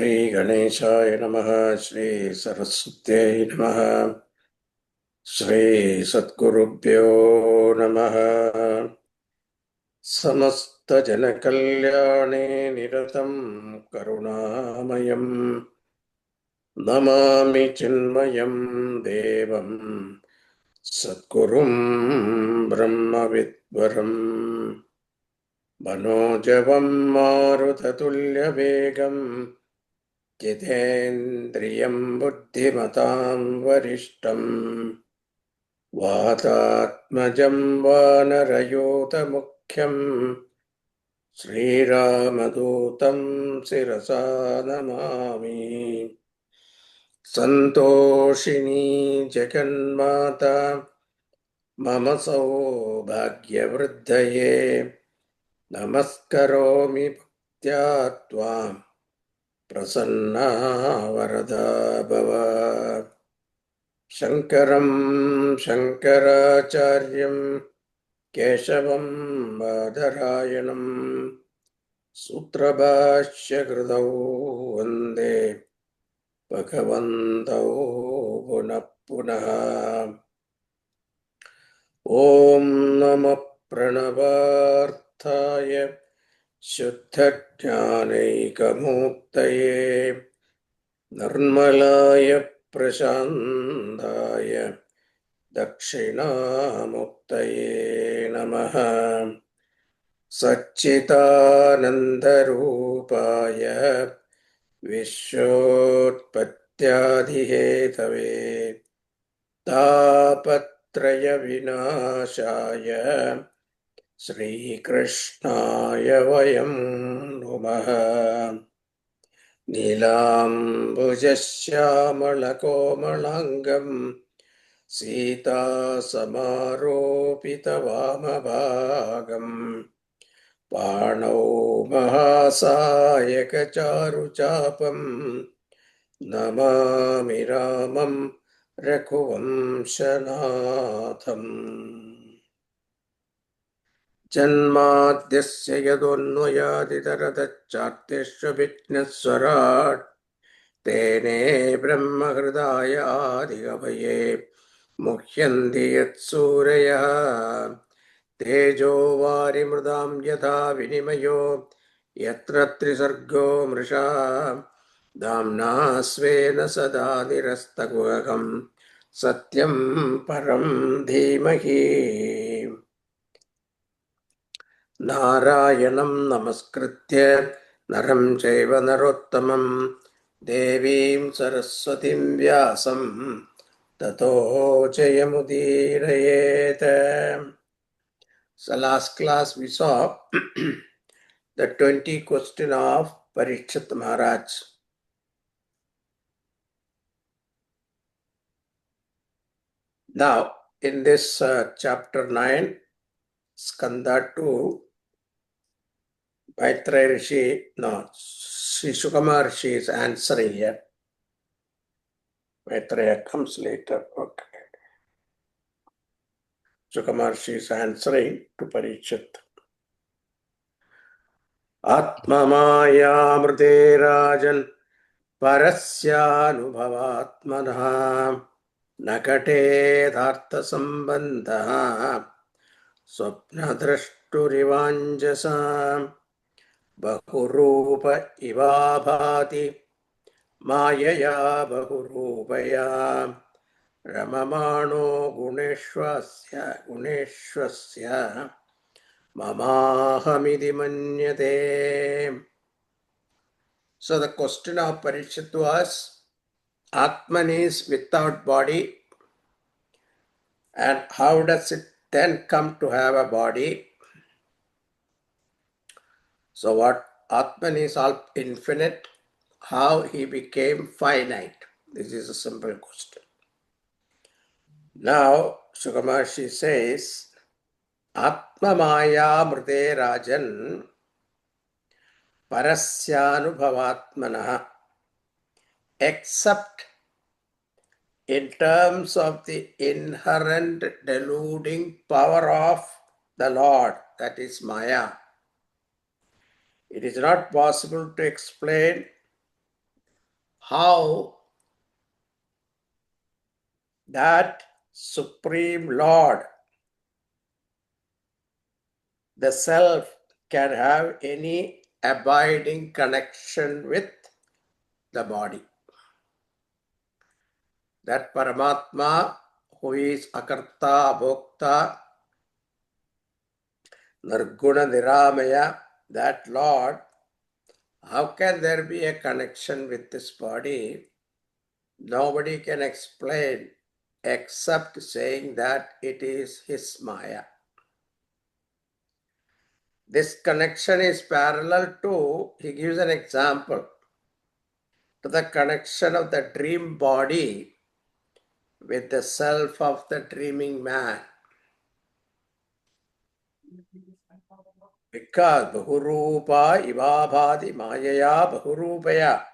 Shri Ganeshaya Namaha, Shri Saraswatye Namaha, Shri Satgurubhyo Namaha. Samasta Janakalyane Niratam Karunamayam Namami Chinmayam Devam Satgurum Brahma Vidvaram Manojavam Maruthatulya Vegam Jitendriyam Buddhimatam Varishtam Vatatmajam Vanarayota Mukhyam Sri Ramadutam Sirasa Namami Santoshini Jaganmata Mama Saubhagyavriddhaye Namaskaromi Bhaktyatvam Prasanna Varada Bhava Shankaram Shankaracharyam Keshavam Badarayanam Sutrabhashya Kridau Vande Bhagavantau Punah Punah Om Namah Pranavarthaya Shuddha Jnanaikamuktaye Nirmalaya Prashandaya Dakshinamuktaye Namaha Satchitanandarupaya Vishwotpattyadhihetave Tapatraya Vinashaya Sri Krishnaya Vayam Namaha Nilambujasyamalakomalangam Sita Samaropita Vamabhagam Panau Mahasayaka Charuchapam Namami Ramam Raghuvamshanatham Janmadhyasya yadonvayaditaratachartesya vighneswarat Tene Brahma Hridaya Adhigavaye Muhyanti Yatsuraya Tejo Vari Mridam Yatha Vinimayo Yatra Trisargo Mrisha Damna Svena Sada Nirastaguham Satyam Param Dhimahi Narayanam Namaskritya Naram Chaiva Narottamam Devim Saraswatim Vyasam Tato Jayamudirayeta. So last class we saw the 20 question of Parikshit Maharaj. Now in this chapter 9, Skanda 2, Maitreya Rishi, Sri Sukama Rishi is answering here. Maitreya comes later. Okay. Sukama Rishi is answering to Parikshit. Atma Maya Mrte Rajan Parasyanubhavatmanah Nakate Dhartha Sambandha Swapna Drashturivanjasa Bahurupa Ivabhati Mayaya Bahurupaya Ramamano Guneshwasya Mamahamidi Manyate. So the question of Parikshit was, Atman is without body, and how does it then come to have a body? So what Atman is all infinite, how he became finite? This is a simple question. Now Sukamaharshi says, Atma Maya Mrte Rajan Parasyanubhavatmanah, except in terms of the inherent deluding power of the Lord, that is Maya. It is not possible to explain how that Supreme Lord, the Self, can have any abiding connection with the body. That Paramatma, who is Akarta, Bhokta, Nirguna, Niramaya, that Lord, how can there be a connection with this body? Nobody can explain except saying that it is his Maya. This connection is parallel to, he gives an example, to the connection of the dream body with the self of the dreaming man. Because Bahurupa Ivabhadi Mayaya Bahurupaya,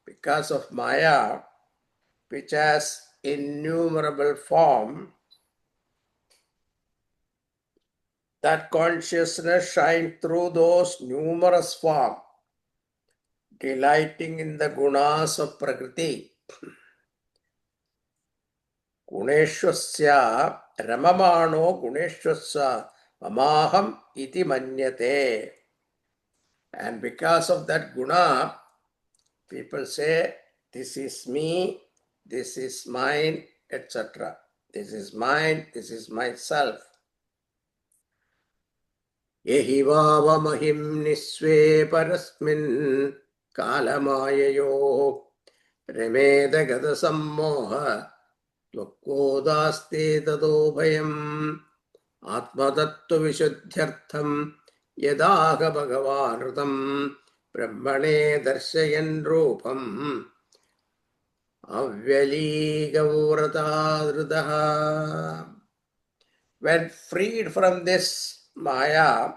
because of Maya, which has innumerable form, that consciousness shines through those numerous forms, delighting in the gunas of Prakriti. Guneshwasya ramamano guneshwasya mamaham iti manyate. And because of that guna, people say, this is me, this is mine, etc. This is mine, this is myself. Yehi vavamahim nisve parasmin kalamayayo remeda gada sammoha tvakodaste tadobhayam atmatattva vishuddhyartham yadaha bhagavanrutam brahmane darshayan rupam avyaligavratadradaha. When freed from this maya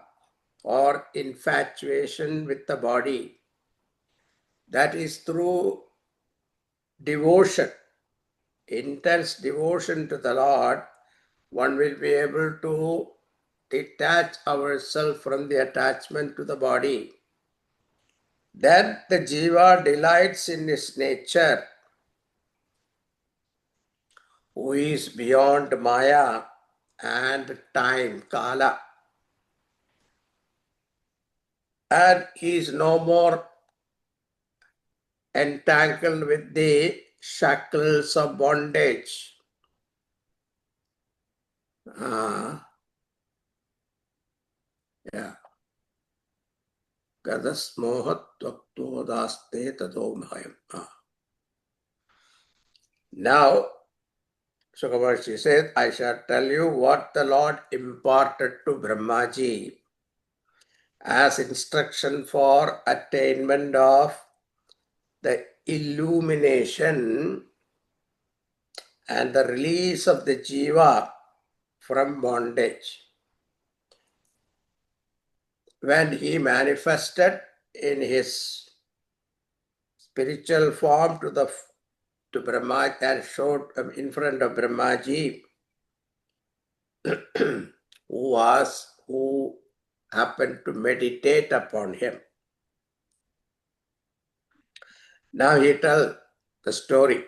or infatuation with the body, that is through devotion, intense devotion to the Lord, one will be able to detach ourselves from the attachment to the body. Then the jiva delights in his nature, who is beyond maya and time, kala. And he is no more entangled with the shackles of bondage. Yeah. Gadas mohat tvaktodaste tadomhayam. Now, Sukhavarshi said, I shall tell you what the Lord imparted to Brahmaji as instruction for attainment of the illumination and the release of the jiva from bondage. When he manifested in his spiritual form to Brahma and showed in front of Brahmaji, who happened to meditate upon him. Now he tells the story.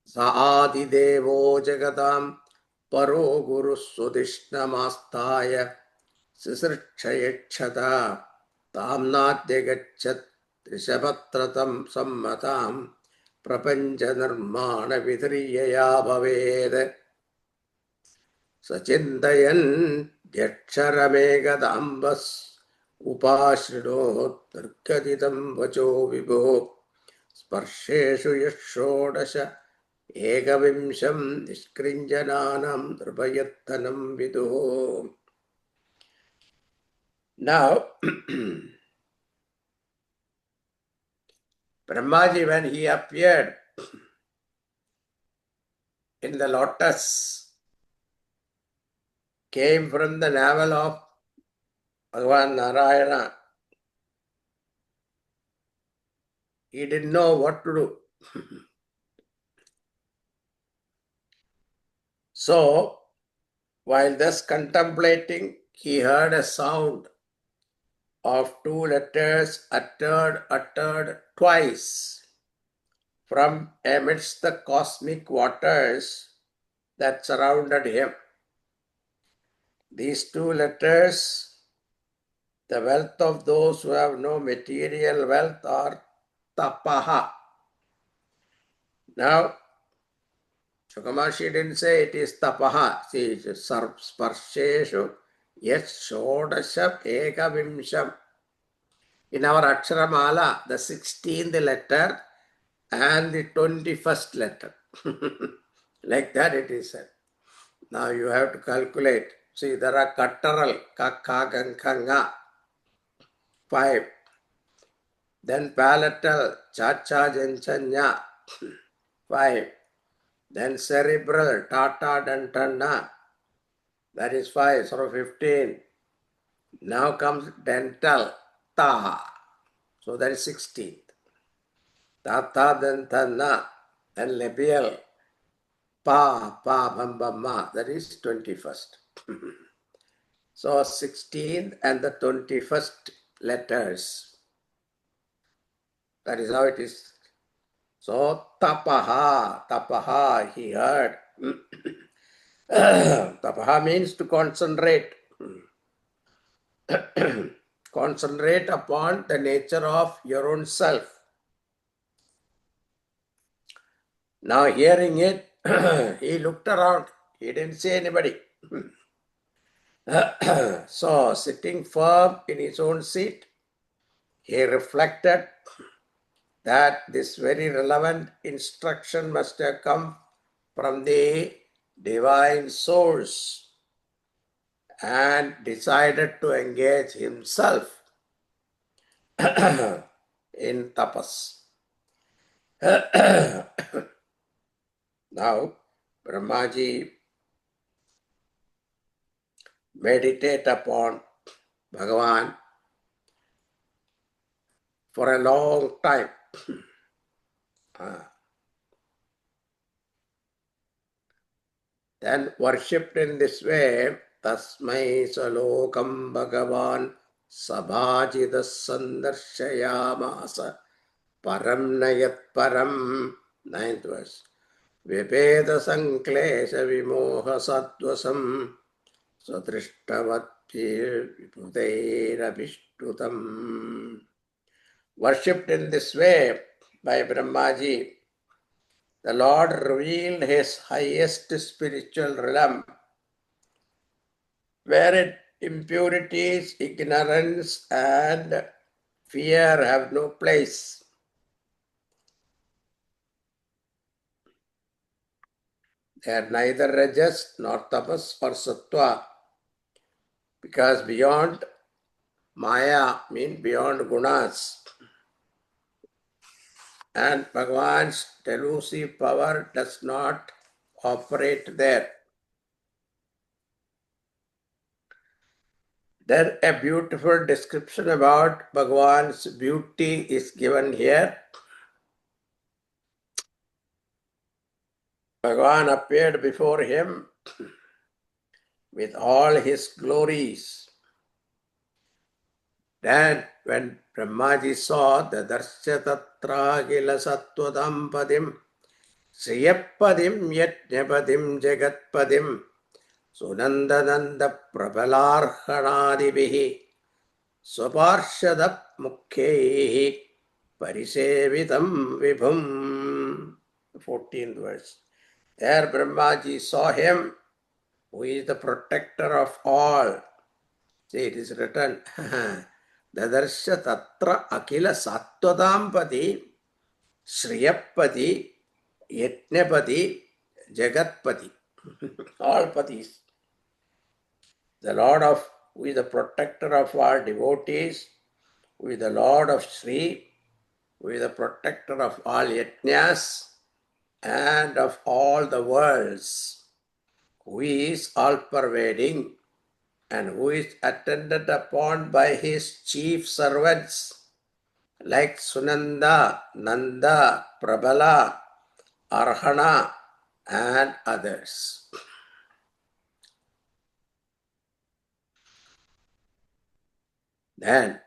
Saadi devo jagatam paro guru sudishnamastaya sisrchayachata tamnadyagachat trishapatratam sammatam prapancha nirmana vidriyaya bhaved sachindayan dyaksharamekadambas upashrinot nirgaditam vacho vibho Sparsheshu yashodasha ekavimsham niskrinjananam nirvayattanam viduho. Now, Brahmaji, when he appeared in the lotus, came from the navel of Bhagavan Narayana. He didn't know what to do. So, while thus contemplating, he heard a sound of two letters uttered twice. from amidst the cosmic waters that surrounded him. These two letters, the wealth of those who have no material wealth, are tapaha. Now, Shukamarshi didn't say it is tapaha. See, it is sparsheshu yes shodasham ekavimsham. In our Aksharamala, the 16th letter and the 21st letter. Like that it is said. Now you have to calculate. See, there are katteral, kakka, 5. Then palatal, cha-cha, janchanya, 5. Then cerebral, tata, dantana, that is 5, so 15. Now comes dental, ta, so that is 16th. Tata, dantana, then labial, pa, bhambama, that is 21st. So 16th and the 21st letters. That is how it is. So tapaha, he heard. Tapaha means to concentrate. Concentrate upon the nature of your own self. Now hearing it, he looked around. He didn't see anybody. So sitting firm in his own seat, he reflected that this very relevant instruction must have come from the divine source, and decided to engage himself in tapas. Now, Brahmaji meditate upon Bhagavan for a long time. Then worshipped in this way, Tasmai Salokam Bhagavan Sabhajidas Sandarshayamasa Param Nayat Param. 9th verse. Vipeda Sanklesha Vimoha Satvasam Sadrishtavati Vipudairabhishtutam. Worshipped in this way by Brahmaji, the Lord revealed his highest spiritual realm, wherein impurities, ignorance, and fear have no place. They are neither rajas nor tapas or sattva, because beyond Maya means beyond gunas, and Bhagavan's delusive power does not operate there. Then a beautiful description about Bhagavan's beauty is given here. Bhagavan appeared before him with all his glories. Then when Brahmaji saw the Darsya Tatra Gila Sattva Sriyapadim Yajnapadim Jagatpadim Sunandananda Prabalarhanadibihi Swaparshadap Mukhehi Parisevitam Vibhum. 14th verse. There Brahmaji saw him, who is the protector of all. See, it is written, Dadarsha Tatra Akila Sattvatambati Shriyapati Yajnapati Jagatpati. All patis. The Lord who is the protector of all devotees, who is the Lord of Sri, who is the protector of all yajnas and of all the worlds, who is all-pervading and who is attended upon by his chief servants like Sunanda, Nanda, Prabala, Arhana, and others. Then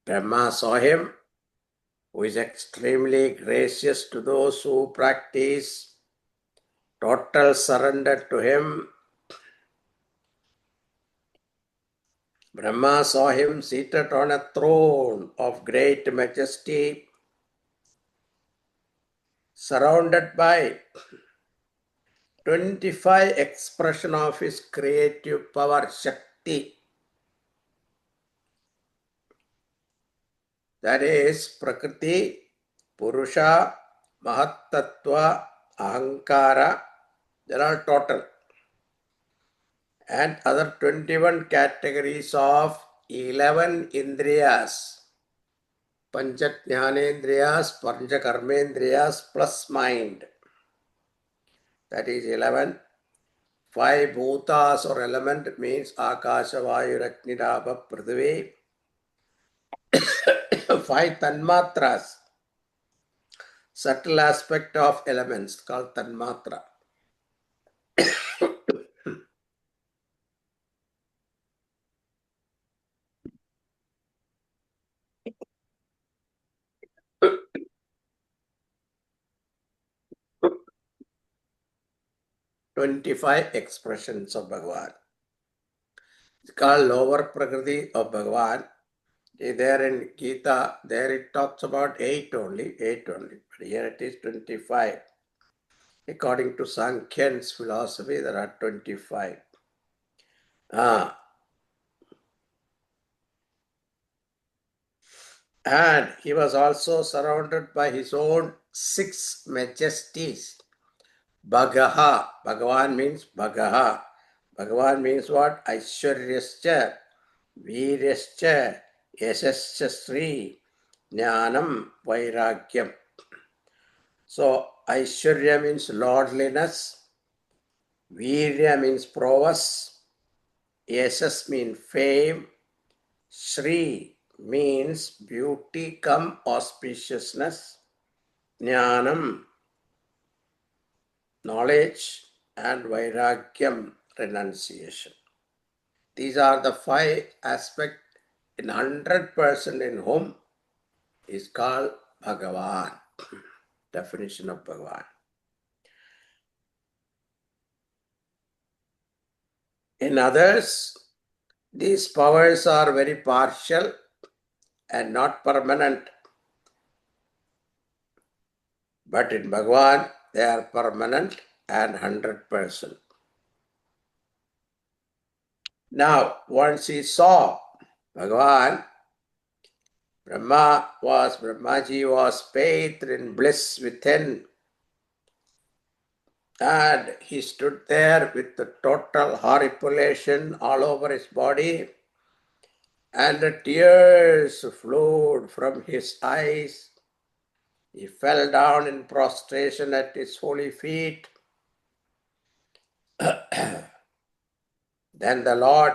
Brahma saw him, who is extremely gracious to those who practice total surrender to him. Brahma saw him seated on a throne of great majesty, surrounded by 25 expression of his creative power, Shakti. That is Prakriti, Purusha, Mahatattva, Ahankara. They are all total. And other 21 categories of 11 Indriyas. Pancha Jnanendriyas, Pancha Karmendriyas plus mind. That is 11. 5 bhutas or element means Akasha, Vayu, Agni, Rabha, Prithvi. 5 tanmatras, subtle aspect of elements called tanmatra. "25 expressions of Bhagavan. It's called lower Prakriti of Bhagavan. There in Gita, there it talks about 8 only. But here it is 25. According to Sankhyan's philosophy, there are 25. And he was also surrounded by his own 6 majesties. Bhagaha. Bhagavan means Bhagaha. Bhagavan means what? Aishwaryascha, Viryascha, Yashascha Sri, Jnanam, Vairagyam. So, Aishwarya means lordliness, Virya means prowess, Yashas means fame, Sri means beauty come auspiciousness, Jnanam, knowledge, and Vairagyam, renunciation. These are the 5 aspects in 100% in whom is called Bhagavan. Definition of Bhagavan. In others, these powers are very partial and not permanent. But in Bhagavan, they are permanent and 100%. Now, once he saw Bhagavan, Brahmaji was bathed in bliss within, and he stood there with the total horripilation all over his body, and the tears flowed from his eyes. He fell down in prostration at his holy feet. Then the Lord,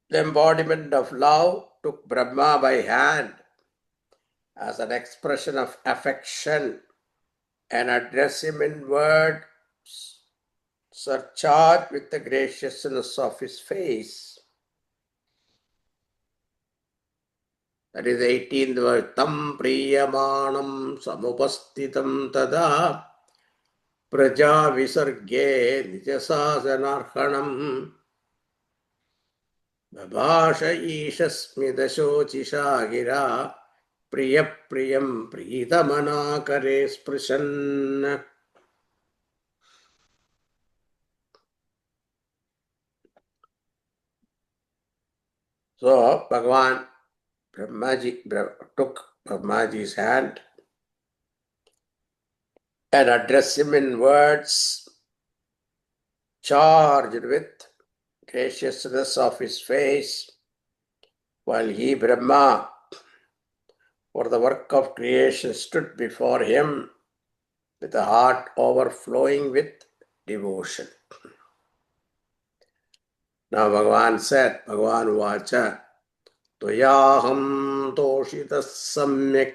the embodiment of love, took Brahma by hand as an expression of affection and addressed him in words surcharged with the graciousness of his face. That is 18th verse. Tam priyamanam samupastitam tada praja visarge nijasasanarhanam babasha ishasmidashocisha gira priyam priyamanakare sprishan. So Bhagavan Brahmaji took Brahmaji's hand and addressed him in words charged with graciousness of his face, while he, Brahma, for the work of creation, stood before him with a heart overflowing with devotion. Now Bhagavan said, Bhagavan Vacha, Tuyaham toshitas samyak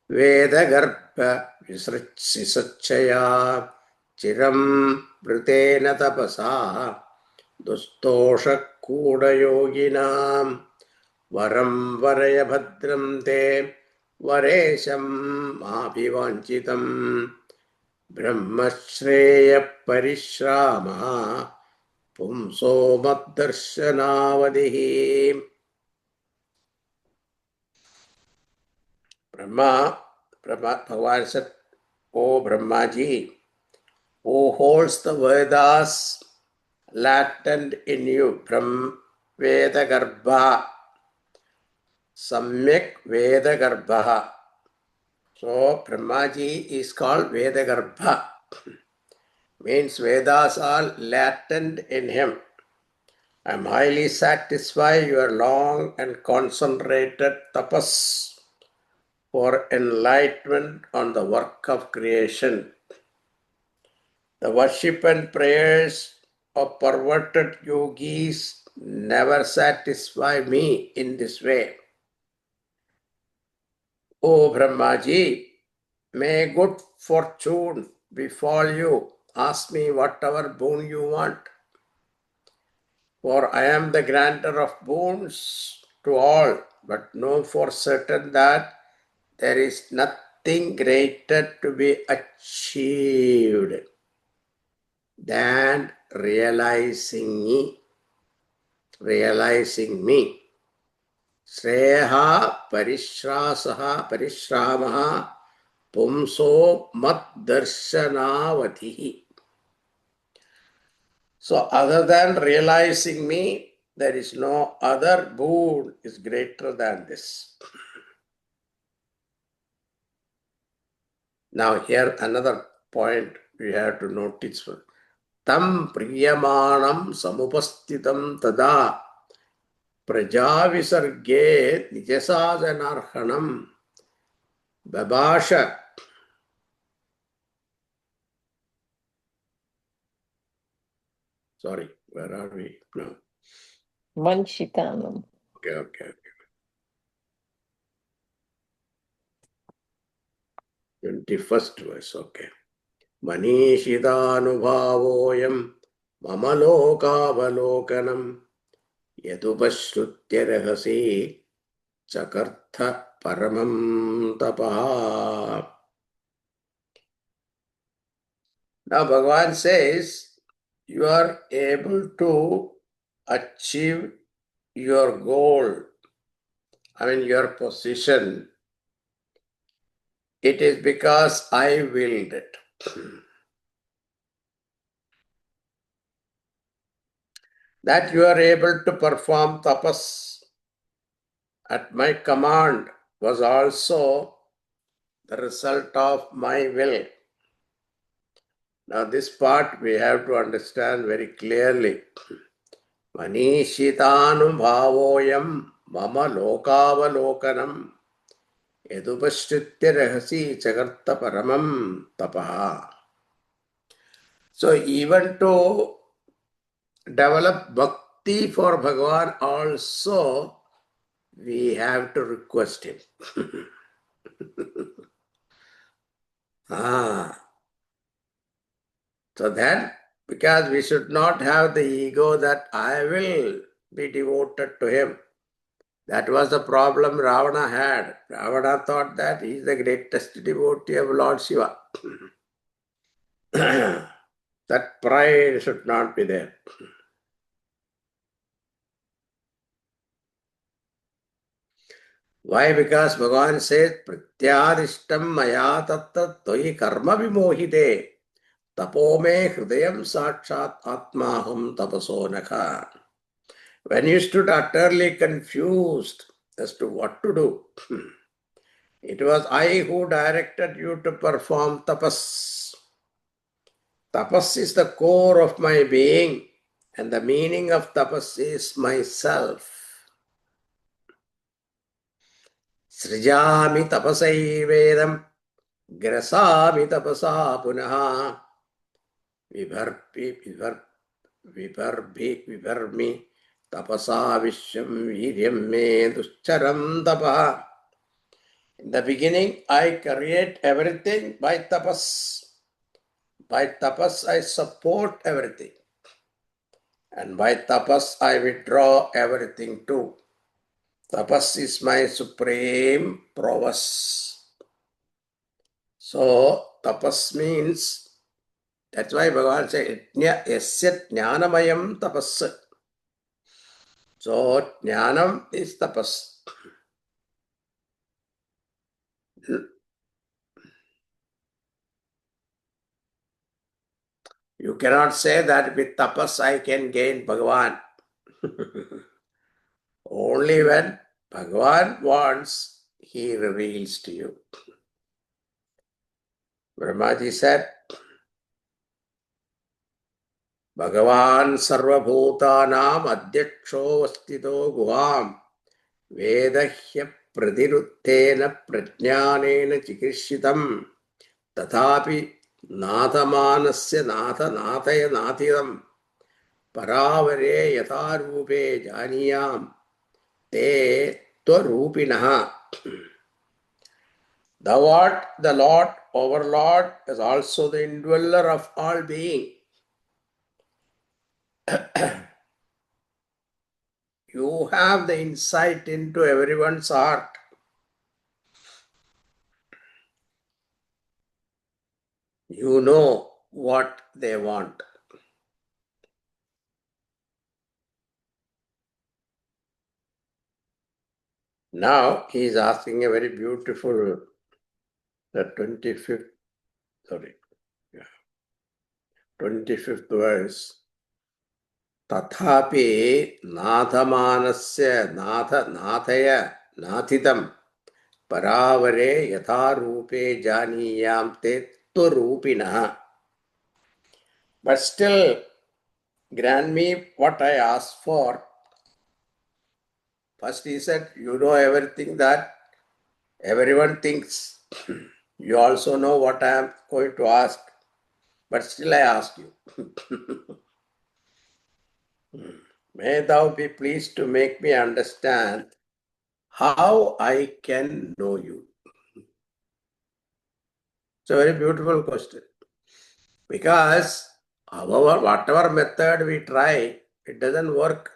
Vedagarbha visritsisachaya chiram vritena tapasa dustosha kuda yoginam Varam varaya bhadram te varesham abhivanchitam brahmashreya parishrama pumso maddarshanavadihi. Brahma, Bhagavan said, O Brahmaji, who holds the Vedas latent in you, Brahm Veda Garbha, Samyak Veda Garbha. So Brahmaji is called Veda Garbha. Means Vedas are latent in him. I am highly satisfied your long and concentrated tapas for enlightenment on the work of creation. The worship and prayers of perverted yogis never satisfy me in this way. O Brahmaji, may good fortune befall you. Ask me whatever boon you want. For I am the granter of boons to all, but know for certain that there is nothing greater to be achieved than realizing me. Shreyaha parishrasaha parishramaha pumso maddarshanavatihi. So other than realizing me, there is no other boon is greater than this. Now here another point we have to notice. Tam priyamanam samupastitam tada prajavisarge nijasajanarhanam babasha. Sorry, where are we now? Vanchitanam. Okay. 21st verse, okay. Manishitaanubhavoyam mama lokavalokanam yadupashrutya rahasi chakartha paramam tapaha. Now Bhagavan says, you are able to achieve your goal, your position. It is because I willed it. That you are able to perform tapas at my command was also the result of my will. Now this part we have to understand very clearly. Manishitanum bhavoyam mama lokavalokanam yadupashtritya rahasi chakarta paramam tapaha. So even to develop bhakti for Bhagavan also, we have to request him. So then, because we should not have the ego that I will be devoted to him. That was the problem Ravana had. Ravana thought that he is the greatest devotee of Lord Shiva. That pride should not be there. Why? Because Bhagavan says, Pratyadishtam maya tatta toi karma vimohite tapome hridayam sakshat atmaham tapaso nakha. When you stood utterly confused as to what to do, it was I who directed you to perform tapas. Tapas is the core of my being, and the meaning of tapas is myself. Srijami tapasai vedam, grasami tapasa punaha, vivarmi tapasa visham viryam me duscharam tapaha. In the beginning, I create everything by tapas. By tapas, I support everything. And by tapas, I withdraw everything too. Tapas is my supreme prowess. So, tapas means, that's why Bhagavan said, yasya jnanamayam tapas. So, jnanam is tapas. You cannot say that with tapas I can gain Bhagavan. Only when Bhagavan wants, he reveals to you. Brahmaji said, Bhagavan sarvabhutanam adhyaksho vastito guham vedahya pradiruttena prajnanena chikishitam tathapi nathamanasya nathanataya nathiram paravare yatharupe janiyam te tvarupinaha. Thou art the Lord, overlord, is also the indweller of all being. You have the insight into everyone's heart. You know what they want. Now he is asking a very beautiful, the 25th verse. Tathapi nathamanasya nathaya nathitam paravare yatharupe janiyam te rupinaha. But still, grant me what I asked for. First he said, you know everything that everyone thinks. You also know what I am going to ask. But still I ask you. May thou be pleased to make me understand how I can know you. It's a very beautiful question. Because whatever method we try, it doesn't work.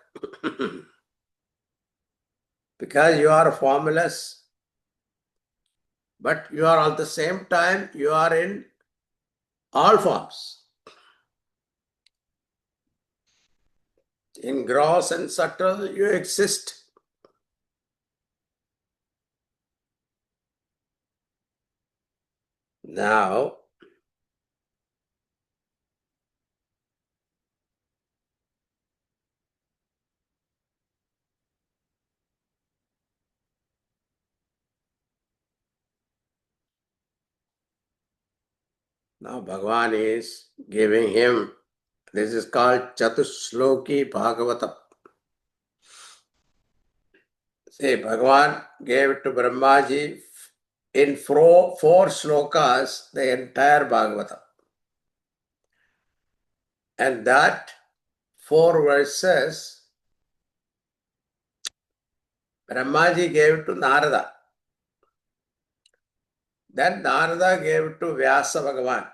Because you are formless, but you are at the same time, you are in all forms. In gross and subtle, you exist. Now, Bhagavan is giving him, this is called Chatusloki Bhagavatham. See, Bhagavan gave it to Brahmaji in four slokas, the entire Bhagavatam. And that 4 verses, Brahmaji gave it to Narada. Then Narada gave it to Vyasa Bhagavan.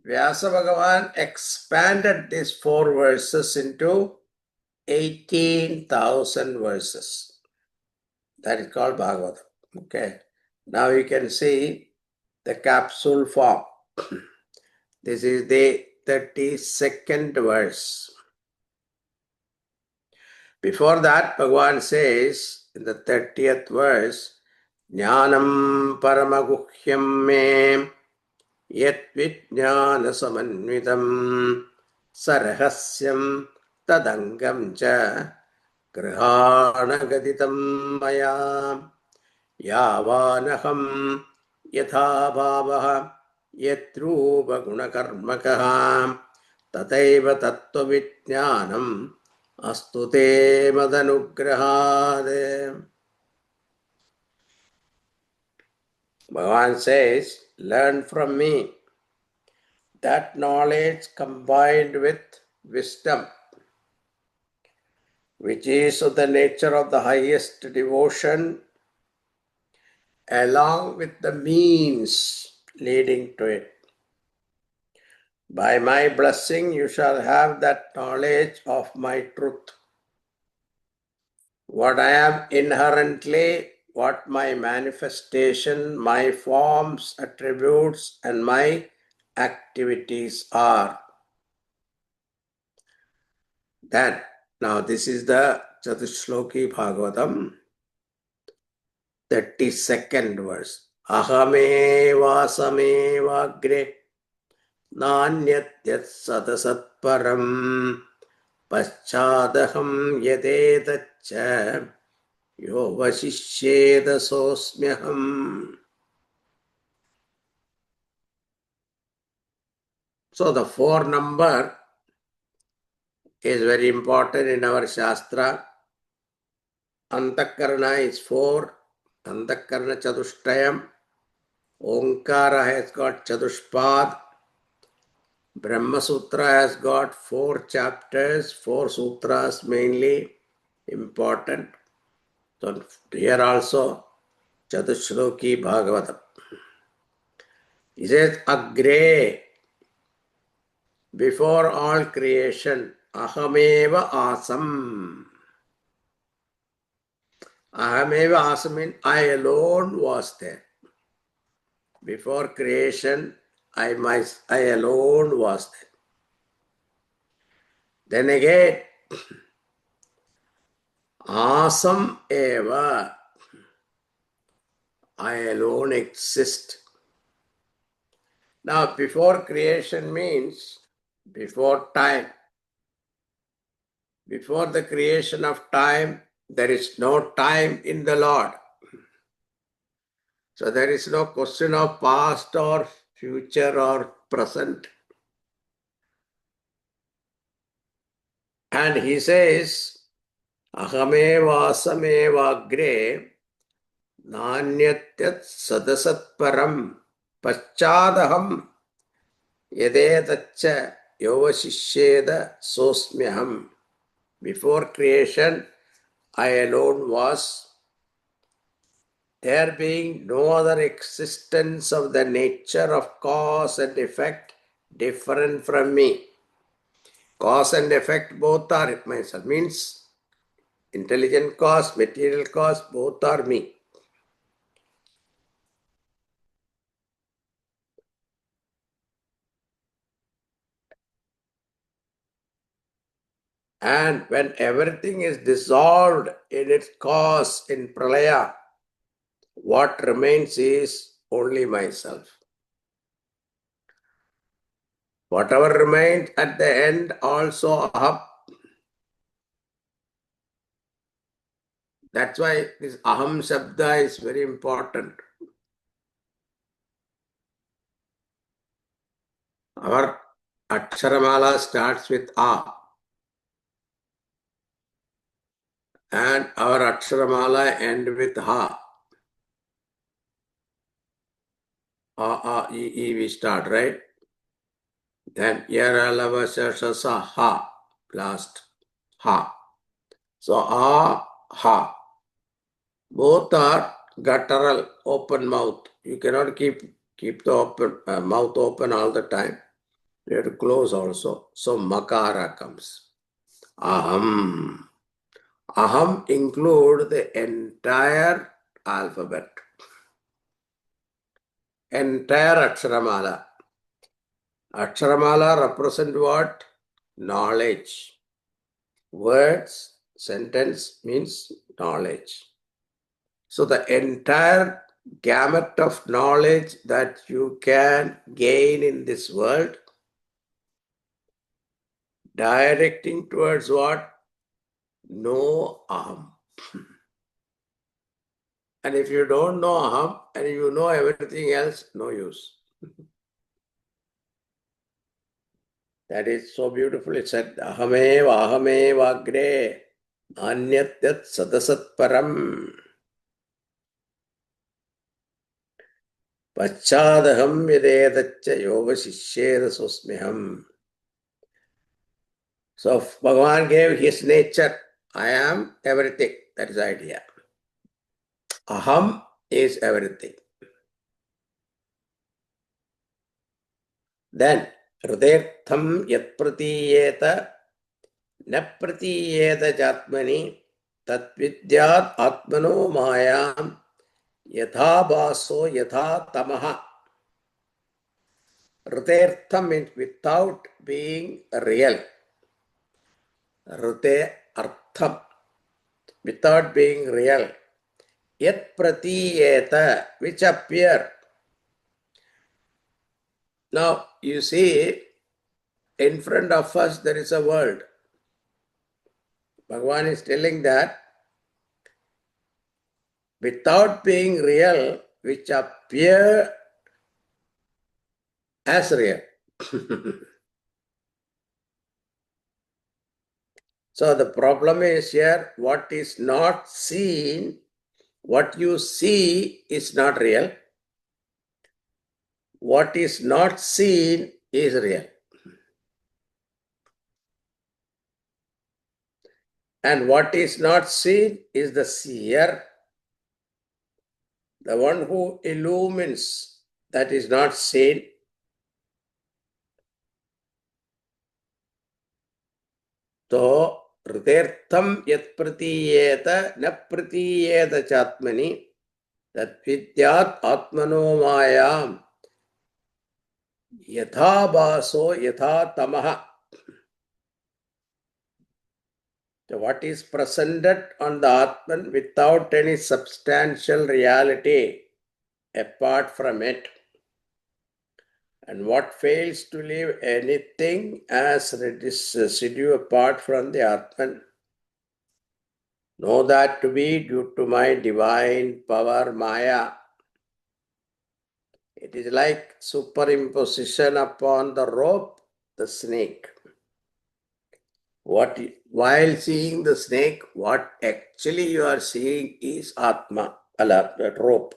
Vyasa Bhagavan expanded these 4 verses into 18,000 verses. That is called Bhagavatam. Okay. Now you can see the capsule form. This is the 32nd verse. Before that, Bhagavan says in the 30th verse, Jnanam paramaguhyam me yet vijnana samanvitam sarahasyam tadangam cha grihana gaditam maya yavanaham yatha bhavaha yatrupa gunakarmakaha tataiva tattva vijnanam astute madanugrahade. Bhagavan says, learn from me. That knowledge combined with wisdom, which is of the nature of the highest devotion, along with the means leading to it. By my blessing, you shall have that knowledge of my truth. what I am inherently, what my manifestation, my forms, attributes, and my activities are. Then, now this is the Chatushloki Bhagavatam, 32nd verse. Ahamevasame Nanyat sadasat param paschadaham yadetacha yo vasishyeda sosmyaham. So the four number is very important in our Shastra. Antakarana is four. Antakarana Chatushtayam. Omkara has got Chatushpad. Brahma Sutra has got 4 chapters, 4 sutras mainly important. So here also Chatushloki Bhagavatam. He says, Agre, before all creation, Ahameva Asam. Ahameva Asam means I alone was there. Before creation, I alone was there. Then again, Asam Eva, I alone exist. Now, before creation means before time. Before the creation of time, there is no time in the Lord. So there is no question of past or future or present. And he says, Ahameva asameva agre nanyatyat sadasat param paschadaham yadetacha yovashishyeda sosmyaham. Before creation, I alone was, there being no other existence of the nature of cause and effect different from me. Cause and effect both are myself, means intelligent cause, material cause, both are me. And when everything is dissolved in its cause in pralaya, what remains is only myself. Whatever remains at the end also aham. That's why this aham shabda is very important. Our Aksharamala starts with A. And our Aksharamala end with Ha. A, E, we start, right? Then Yaralava Shashasa Ha. Last. Ha. So A, Ha. Both are guttural, open mouth. You cannot keep the open mouth open all the time. You have to close also. So Makara comes. Aham. Aham include the entire alphabet. Entire Aksharamala. Aksharamala represent what? Knowledge. Words, sentence means knowledge. So the entire gamut of knowledge that you can gain in this world, directing towards what? No aham. And if you don't know aham and you know everything else, no use. That is so beautifully said. Ahameva agre anyatyat sadasat param paschadaham videdacha yoga shishyeda sosmiham. So Bhagavan gave his nature. I am everything. That is the idea. Aham is everything. Then Hridayrtham yat pratiyeta na pratiyeta jatmani tat vidyat atmano mayam yatha baso yatha tamaha. Ritertham means without being real. Rite artham, without being real. Yat pratiyeta, which appear. Now you see, in front of us there is a world. Bhagavan is telling that without being real, which appear as real. So the problem is here, what is not seen, what you see is not real. What is not seen is real. And what is not seen is the seer, the one who illumines that is not seen. So, Ritertham yat pratiyeta na pratiyeta chatmani tat vidyat atmano mayam yatha baso yatha tamaha. So what is presented on the Atman without any substantial reality apart from it, and what fails to leave anything as residue apart from the Atman, know that to be due to my divine power Maya. It is like superimposition upon the rope, the snake. While seeing the snake, what actually you are seeing is Atma, that rope.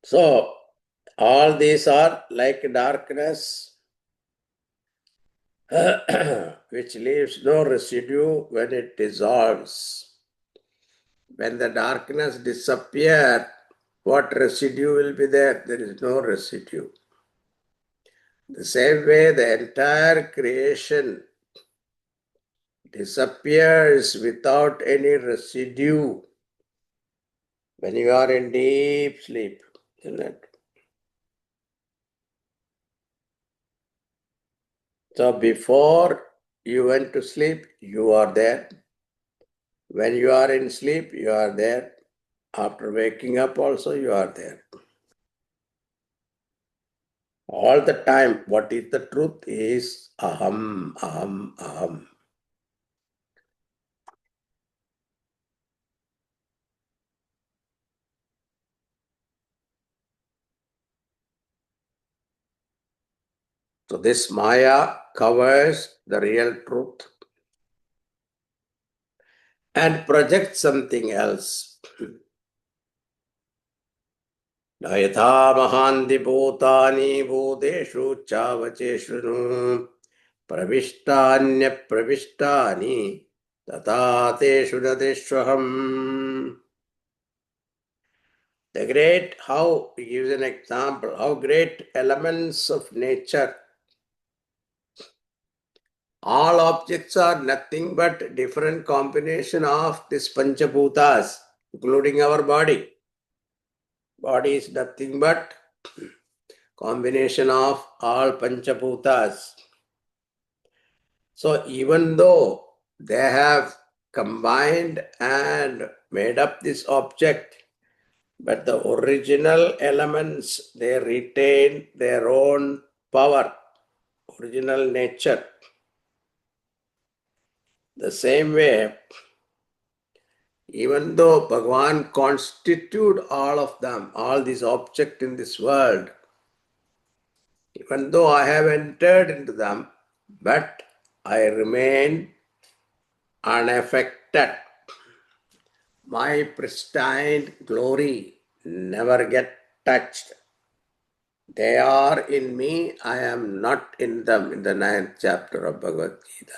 So, all these are like darkness, which leaves no residue when it dissolves. When the darkness disappears, what residue will be there? There is no residue. The same way, the entire creation disappears without any residue when you are in deep sleep, isn't it? So before you went to sleep, you are there. When you are in sleep, you are there. After waking up also, you are there. All the time, what is the truth is aham, aham, aham. So this Maya covers the real truth and projects something else. Na yatha mahanti bhutani bhuteshu chavacheshu pravishtanya pravishtani tata teshu nateshvaham. The great, how, he gives an example, how great elements of nature. All objects are nothing but different combination of these Panchabhutas, including our body. Body is nothing but combination of all Panchabhutas. So even though they have combined and made up this object, but the original elements, they retain their own power, original nature. The same way, even though Bhagavan constituted all of them, all these objects in this world, even though I have entered into them, but I remain unaffected. My pristine glory never get touched. They are in me, I am not in them, in the 9th chapter of Bhagavad Gita.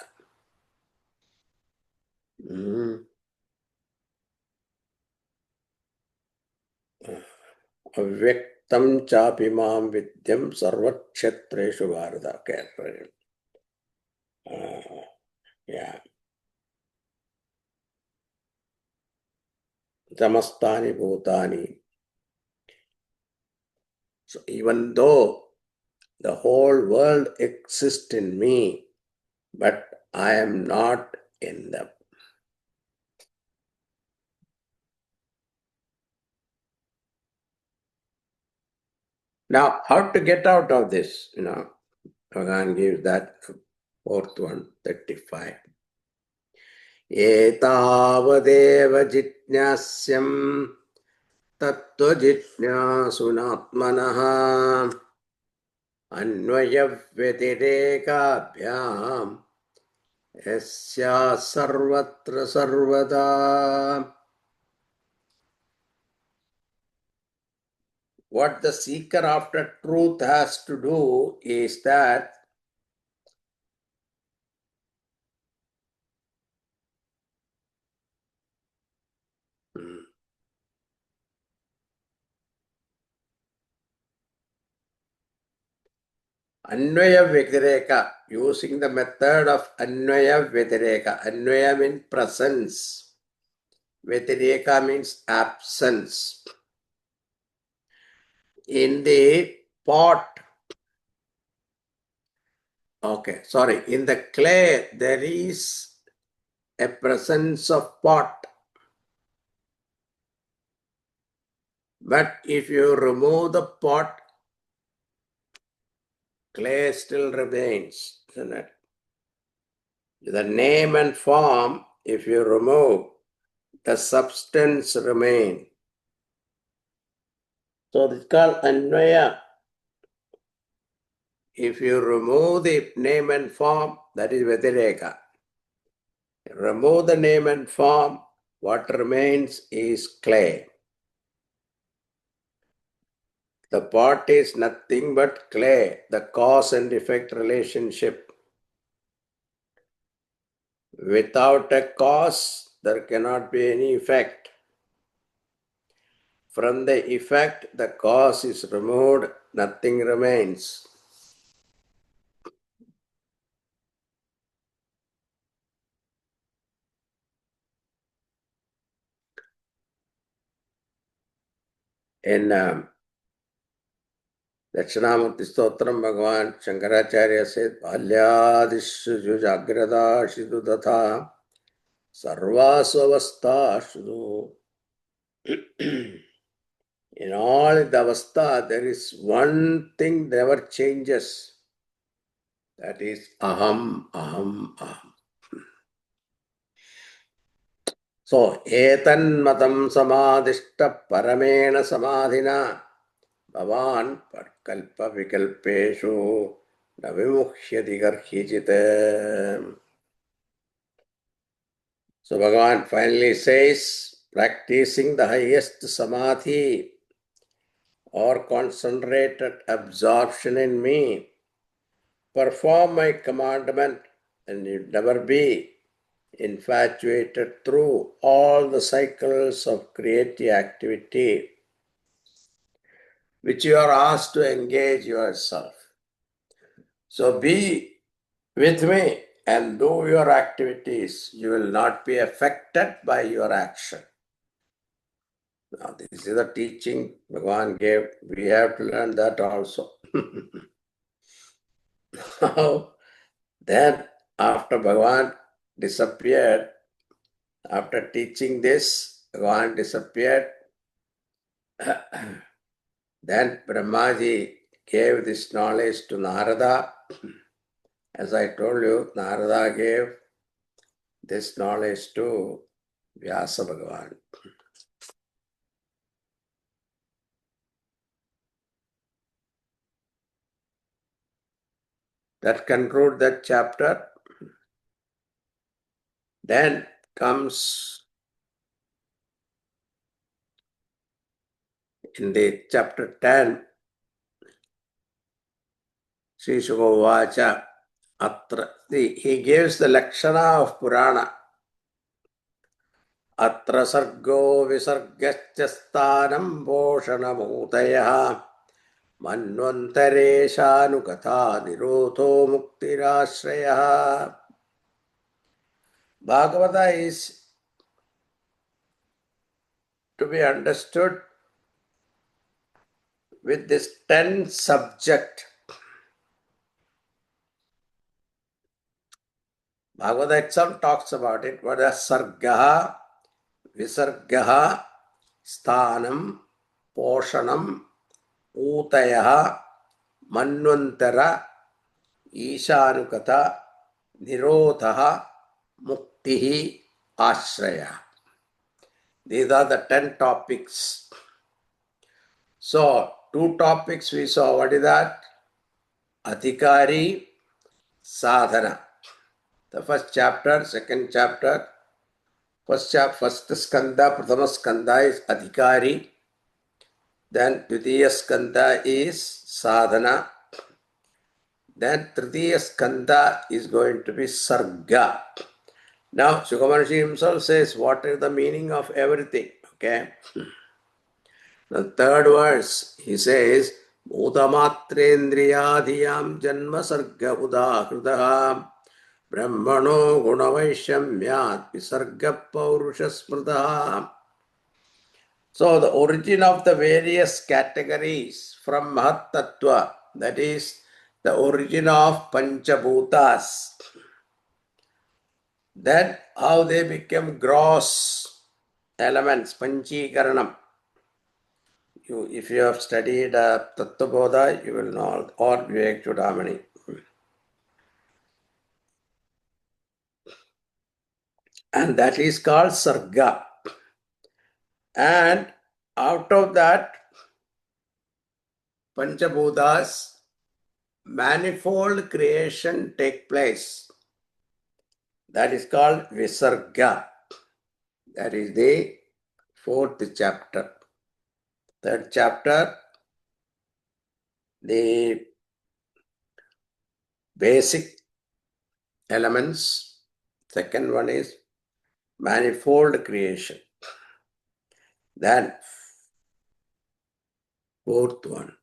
Avyakta Tam chapimam vidyam sarvakshetreshu bharata. Okay. Yeah. Samastani bhutani. So even though the whole world exists in me, but I am not in them. Now, how to get out of this? Bhagavan gives that fourth one, 35. Etavadev jitnyasyam tattva jitnyasunatmanaha अन्वय व्यतिरेकाभ्याम यस्या सर्वत्र सर्वदा. What the seeker after truth has to do is that Anvaya Vyatireka, using the method of Anvaya Vyatireka. Anvaya means presence. Vyatireka means absence. In the pot, in the clay, there is a presence of pot. But if you remove the pot, clay still remains, isn't it? The name and form, if you remove, the substance remain. So it's called Anvaya. If you remove the name and form, that is Vyatireka. Remove the name and form, what remains is clay. The pot is nothing but clay, the cause and effect relationship. Without a cause, there cannot be any effect. From the effect, the cause is removed, nothing remains. In Dakshinamurti Stotram, Bhagavan Shankaracharya said, Balyadishu Jagradashidu Datha Sarvasavastashu. In all the avastha, there is one thing that never changes. That is aham, aham, aham. So, etan matam samadhishta paramena samadhina bhavan kalpa vikalpeshu navimukhyati garhijita. So, Bhagavan finally says, practicing the highest samadhi or concentrated absorption in me, perform my commandment, and you never be infatuated through all the cycles of creative activity which you are asked to engage yourself. So be with me and do your activities. You will not be affected by your action. Now, this is the teaching Bhagavan gave. We have to learn that also. Now, then, after Bhagavan disappeared, after teaching this, Bhagavan disappeared. Then Brahmaji gave this knowledge to Narada. As I told you, Narada gave this knowledge to Vyasa Bhagavan. That concludes that chapter. Then comes in the chapter 10, Sri Sukhovacha, Atra. He gives the Lakshana of Purana. Atra sargo visargascha sthanam bhoshanamutaya Manvantareshanukatha nirodho muktirashraya. Bhagavata is to be understood with this 10 subject. Bhagavata itself talks about it. What is sargaha, visargaha, sthanam, poshanam, utayaha, manvantara, ishanukata, nirodha, muktihi, ashraya. These are the 10 topics. So, 2 topics we saw. What is that? Adhikari, sadhana. The first chapter, second chapter. First skanda, prathama skanda is adhikari. Then Dvitiya skanda is sadhana. Then Tritiya skanda is going to be sarga. Now, Sukhamarshi himself says, what is the meaning of everything? Okay. The third verse, he says, Bhutamatrendriyadhiyam janma sarga udahritaha brahmano gunavaishamyat visarga paurusha smritaha. So the origin of the various categories from Mahat Tattva, that is the origin of Panchabhutas, then how they become gross elements, Panchikaranam. If you have studied Tattva-bodha, you will know, or Vivek Chudamani. And that is called Sarga. And out of that, Panchabhutas, manifold creation take place. That is called Visarga. That is the 4th chapter. 3rd chapter, the basic elements. 2nd one is manifold creation. Then 4th one,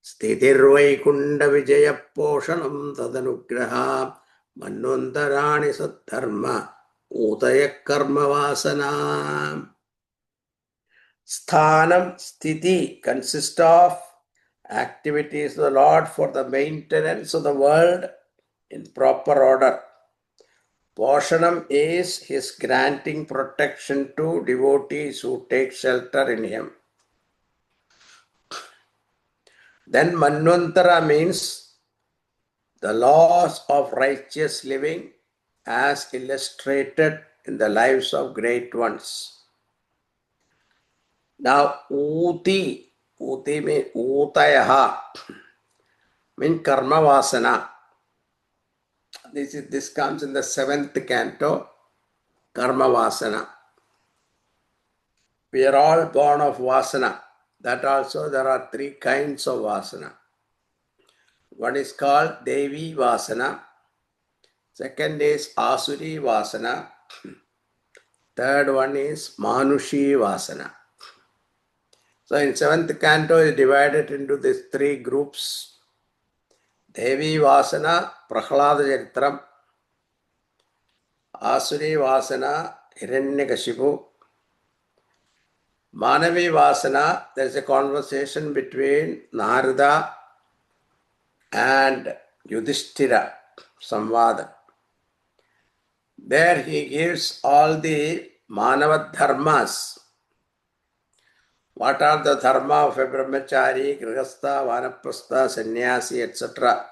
Sthitirvaikunda Vijaya Poshanam Tadanugraha Manvantarani Saddharma Udaya Karma Vasana. Sthanam, sthiti consists of activities of the Lord for the maintenance of the world in proper order. Poshanam is his granting protection to devotees who take shelter in him. Then Manvantara means the laws of righteous living as illustrated in the lives of great ones. Now, Uti means Utayaha, means Karma Vasana. This comes in the 7th canto, Karma Vasana. We are all born of Vasana. That also there are 3 kinds of Vasana. One is called Devi Vasana. Second is Asuri Vasana. Third one is Manushi Vasana. So in 7th canto is divided into these 3 groups. Devi Vasana, Prahlada Charitram. Asuri Vasana, Hiranyakashipu. Manavi Vasana, there is a conversation between Narada and Yudhishthira, Samvada. There he gives all the Manava dharmas. What are the dharma of a brahmachari, grihastha, vanaprastha, sannyasi, etc.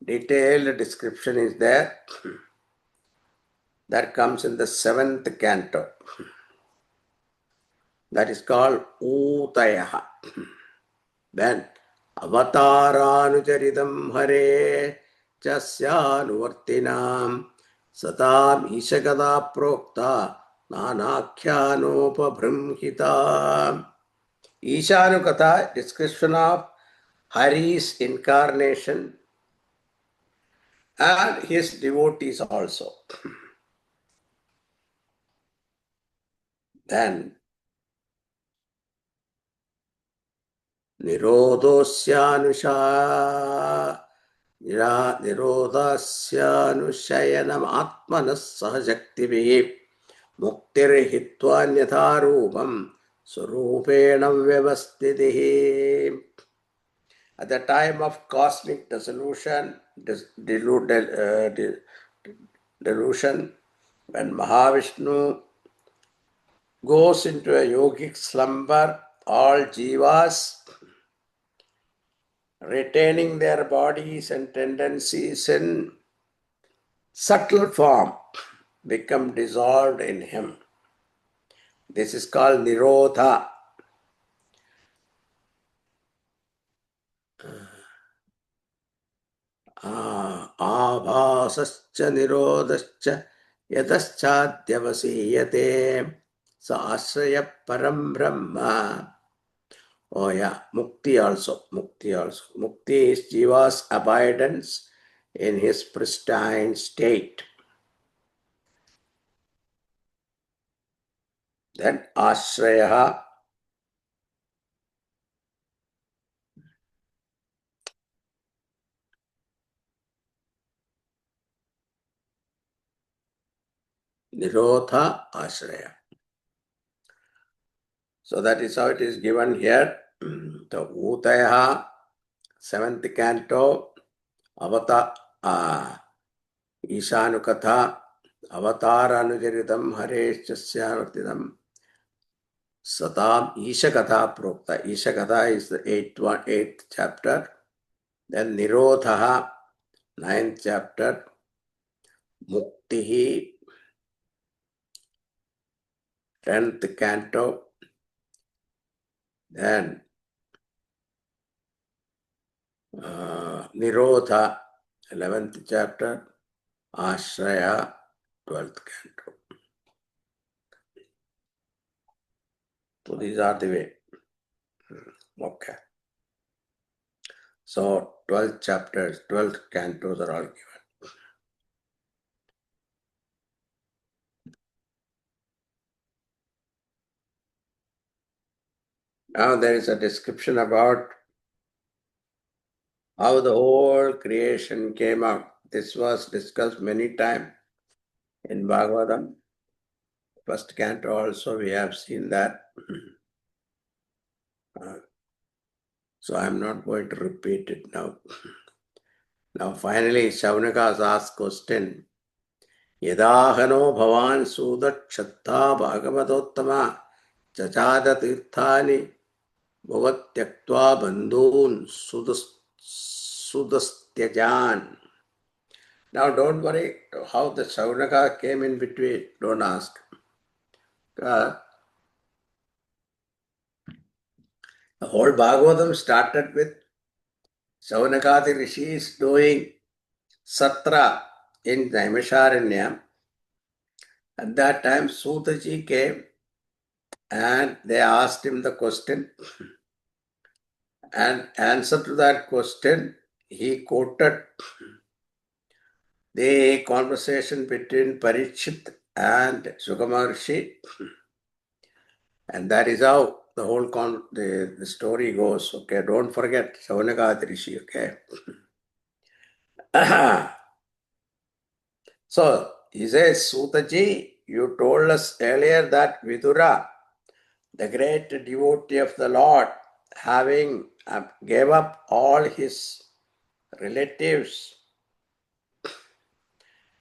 Detailed description is there. That comes in the 7th canto. That is called Utayaha. Then Avataranucharidam Hare Chasyanuvartinam Satam Ishagada Prokta Nanakyanopabrimhita. Ishanukatha, description of Hari's incarnation and his devotees also. Then nirodosyanusha nirodasyanushayanam atmanas sahajaktivi muktirhittvanyatharupam swarupenam vyavastitihi. At the time of cosmic dissolution, delusion, when Mahavishnu goes into a yogic slumber, all jivas, retaining their bodies and tendencies in subtle form, become dissolved in him. This is called Nirodha. Abhasascha nirodascha yadaschadhyavasiyate sa ashraya param brahma. Oh yeah, mukti also. Mukti is jiva's abidance in his pristine state. Then ashraya, nirodha, ashraya. So that is how it is given here. The Utaya, 7th canto, Avata, Ishanukatha, Avatara Anujaritam, Hareshchasyavartidam, Satam, Ishakatha Prokta. Ishakatha is the 8th chapter. Then Nirodha, 9th chapter. Muktihi, 10th canto. Then Nirodha, 11th chapter. Ashraya, 12th canto. So these are the way. Okay. So 12 chapters, 12 cantos are all given. Now there is a description about how the whole creation came out. This was discussed many times in Bhagavatham. First canto also we have seen that. So I am not going to repeat it now. Now finally Shaunaka has asked question. Yadahano bhavan sudat chatta bhagavatottama chachada tirthani bhavatyakva bandhun sudastyajan. Now don't worry how the Shaunaka came in between. Don't ask. The whole Bhagavatam started with Shaunakadi rishis doing satra in Naimisharanya. At that time, Sutaji came and they asked him the question. And answer to that question, he quoted the conversation between Parikshit and Sukamaharshi. And that is how the whole the story goes. Okay, don't forget Shaunaka Rishi. Okay. So he says, Sutaji, you told us earlier that Vidura, the great devotee of the Lord, having gave up all his relatives,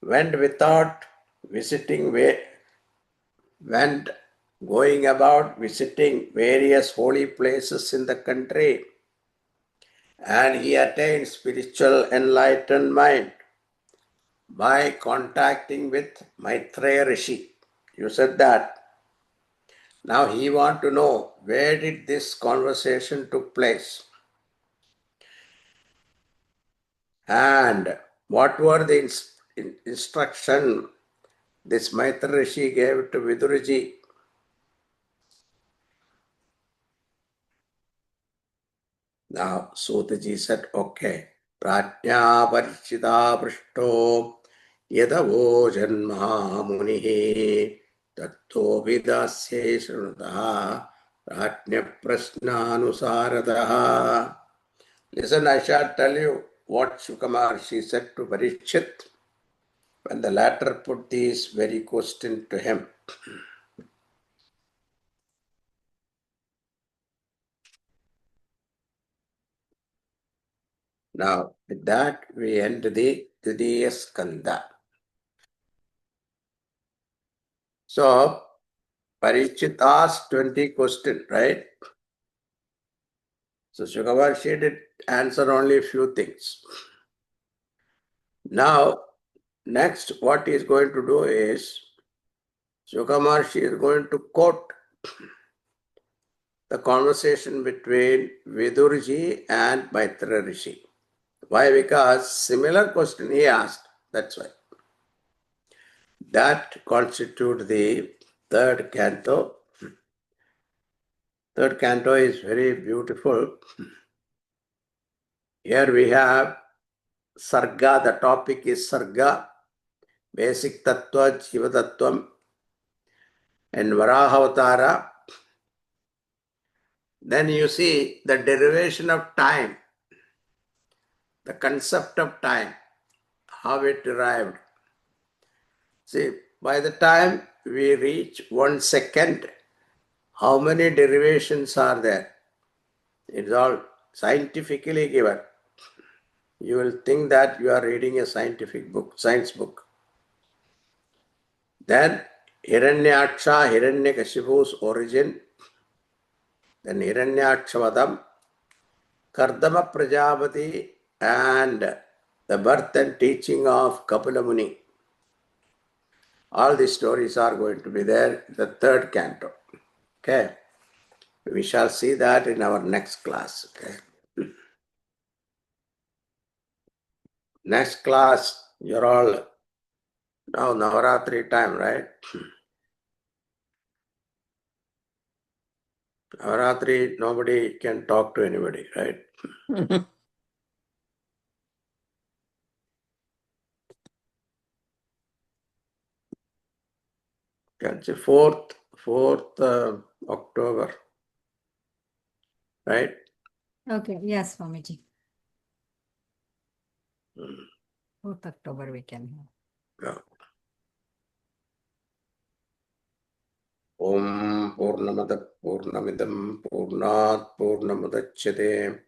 went going about visiting various holy places in the country, and he attained spiritual enlightenment by contacting with Maitreya Rishi. You said that. Now he wants to know where did this conversation took place and what were the instruction this Maitreya Rishi gave to Viduraji. Now Sutaji said, okay, Prajna Parishita Prishto Yadavo Janma Munihi Tatto Vidasye Shrunata Rajna Prasnanusaradaha. Listen, I shall tell you what Shukamarshi said to Parikshit when the latter put this very question to him. Now, with that, we end the Tadiya Skanda. So, Parikshit asked 20 questions, right? So, Shukamarshi did answer only a few things. Now, next, what he is going to do is, Shukamarshi is going to quote the conversation between Vidurji and Maitra Rishi. Why? Because similar question he asked. That's why. That constitutes the third canto. Third canto is very beautiful. Here we have Sarga. The topic is Sarga, basic Tattva, Jiva Tattvam, and Varahavatara. Then you see the derivation of time, the concept of time, how it derived. See, by the time we reach 1 second, how many derivations are there? It's all scientifically given. You will think that you are reading a scientific book, science book. Then Hiranyaksha, Hiranyakashipu's origin, then Hiranyakshavadam, Kardama Prajapati, and the birth and teaching of Kapila Muni. All these stories are going to be there in the third canto. Okay. We shall see that in our next class. Okay. Next class, you're all now Navaratri time, right? Navaratri, nobody can talk to anybody, right? Can say 4th October, right? Okay, yes, Swamiji. Hmm. 4th October we can have. Yeah. Om Purnamada Purnamidam Purnat Purnamadachyate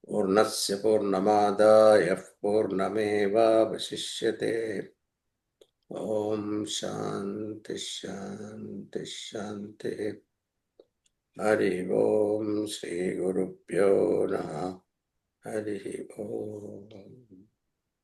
Purnasya Purnamadaya Purnameva Vasishyate. Om Shanti Shanti Shanti. Hari Om Sri Guru Pyo Namaha. Hari Om.